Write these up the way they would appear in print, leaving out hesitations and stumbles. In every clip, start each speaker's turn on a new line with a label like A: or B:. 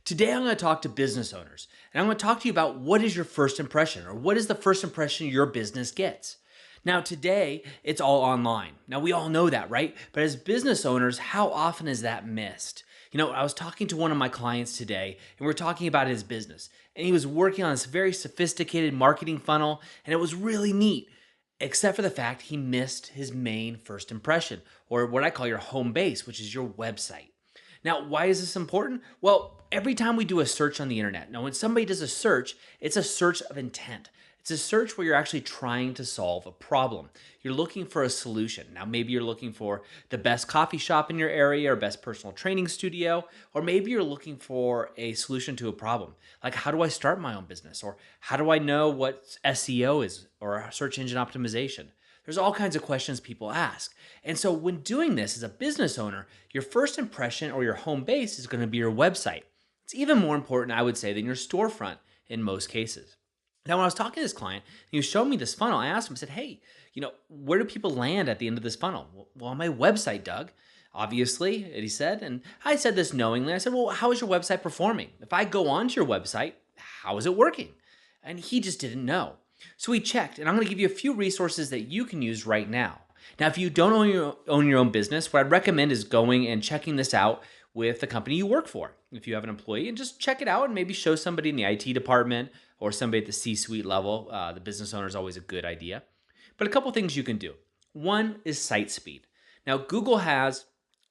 A: Today, I'm going to talk to business owners, and I'm going to talk to you about what is your first impression, or what is the first impression your business gets. Now, today, it's all online. Now, we all know that, right? But as business owners, how often is that missed? I was talking to one of my clients today, and we are talking about his business, and he was working on this very sophisticated marketing funnel, and it was really neat, except for the fact he missed his main first impression, or what I call your home base, which is your website. Now, why is this important? Well, every time we do a search on the internet, now when somebody does a search, it's a search of intent. It's a search where you're actually trying to solve a problem. You're looking for a solution. Now, maybe you're looking for the best coffee shop in your area or best personal training studio, or maybe you're looking for a solution to a problem. Like, how do I start my own business? Or how do I know what SEO is or search engine optimization? There's all kinds of questions people ask. And so when doing this as a business owner, your first impression or your home base is going to be your website. It's even more important, I would say, than your storefront in most cases. Now, when I was talking to this client, he was showing me this funnel. I asked him, I said, hey, where do people land at the end of this funnel? Well, on my website, Doug, obviously, he said. And I said this knowingly. I said, well, how is your website performing? If I go onto your website, how is it working? And he just didn't know. So we checked, and I'm going to give you a few resources that you can use right now. Now, if you don't own your own business, what I'd recommend is going and checking this out with the company you work for. If you have an employee, and just check it out and maybe show somebody in the IT department or somebody at the C-suite level. The business owner is always a good idea. But a couple things you can do. One is site speed. Now, Google has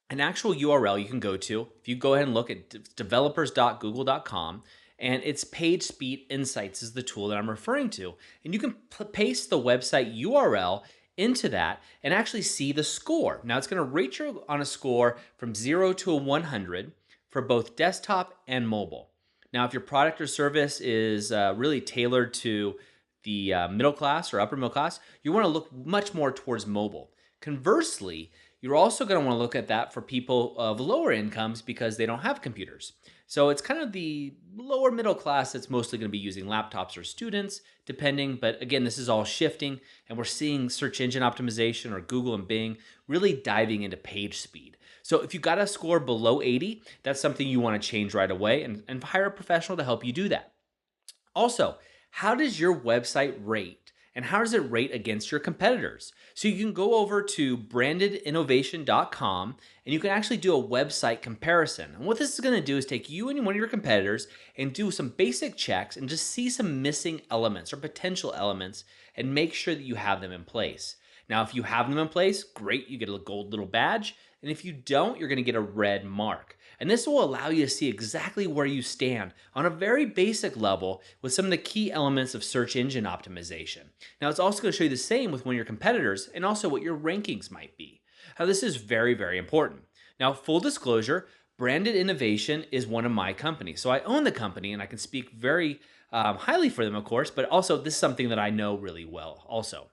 A: an actual URL you can go to. If you go ahead and look at developers.google.com, and it's Page Speed Insights is the tool that I'm referring to. And you can paste the website URL into that and actually see the score. Now, it's going to rate you on a score from 0 to 100 for both desktop and mobile. Now, if your product or service is really tailored to the middle class or upper middle class, you want to look much more towards mobile. Conversely, you're also going to want to look at that for people of lower incomes because they don't have computers. So it's kind of the lower middle class that's mostly going to be using laptops or students, depending. But again, this is all shifting, and we're seeing search engine optimization or Google and Bing really diving into page speed. So if you got a score below 80, that's something you want to change right away and hire a professional to help you do that. Also, how does your website rate? And how does it rate against your competitors? So you can go over to brandedinnovation.com and you can actually do a website comparison. And what this is going to do is take you and one of your competitors and do some basic checks and just see some missing elements or potential elements and make sure that you have them in place. Now, if you have them in place, great, you get a gold little badge. And if you don't, you're going to get a red mark. And this will allow you to see exactly where you stand on a very basic level with some of the key elements of search engine optimization. Now, it's also going to show you the same with one of your competitors and also what your rankings might be. Now, this is very, very important. Now, full disclosure, Branded Innovation is one of my companies. So I own the company and I can speak very highly for them, of course, but also this is something that I know really well also.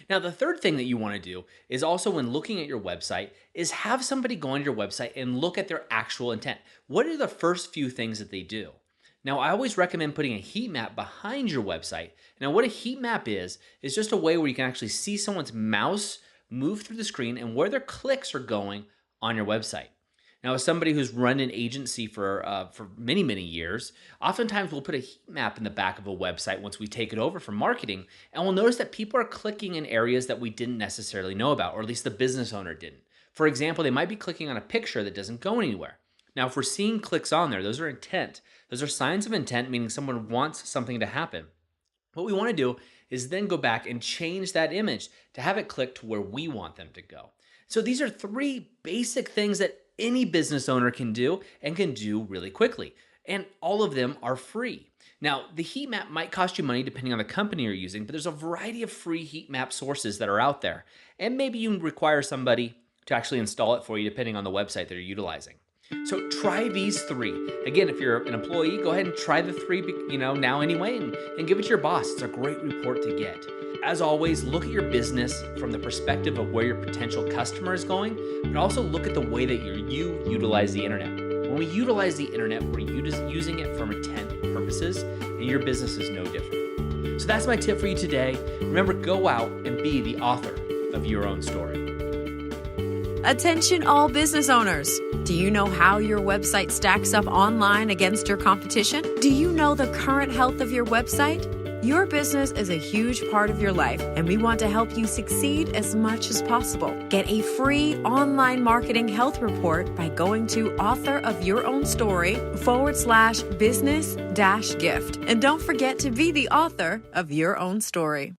A: Now, the third thing that you want to do is also when looking at your website is have somebody go on your website and look at their actual intent. What are the first few things that they do? Now, I always recommend putting a heat map behind your website. Now, what a heat map is just a way where you can actually see someone's mouse move through the screen and where their clicks are going on your website. Now, as somebody who's run an agency for many, many years, oftentimes we'll put a heat map in the back of a website once we take it over from marketing, and we'll notice that people are clicking in areas that we didn't necessarily know about, or at least the business owner didn't. For example, they might be clicking on a picture that doesn't go anywhere. Now, if we're seeing clicks on there, those are intent. Those are signs of intent, meaning someone wants something to happen. What we want to do is then go back and change that image to have it click to where we want them to go. So these are three basic things that any business owner can do and can do really quickly. And all of them are free. Now, the heat map might cost you money depending on the company you're using, but there's a variety of free heat map sources that are out there. And maybe you require somebody to actually install it for you depending on the website that you're utilizing. So try these three. Again, if you're an employee, go ahead and try the three, now anyway, and give it to your boss. It's a great report to get. As always, look at your business from the perspective of where your potential customer is going, but also look at the way that you utilize the internet. When we utilize the internet, we're using it for intent purposes, and your business is no different. So that's my tip for you today. Remember, go out and be the author of your own story.
B: Attention all business owners. Do you know how your website stacks up online against your competition? Do you know the current health of your website? Your business is a huge part of your life, and we want to help you succeed as much as possible. Get a free online marketing health report by going to authorofyourownstory.com/business-gift. And don't forget to be the author of your own story.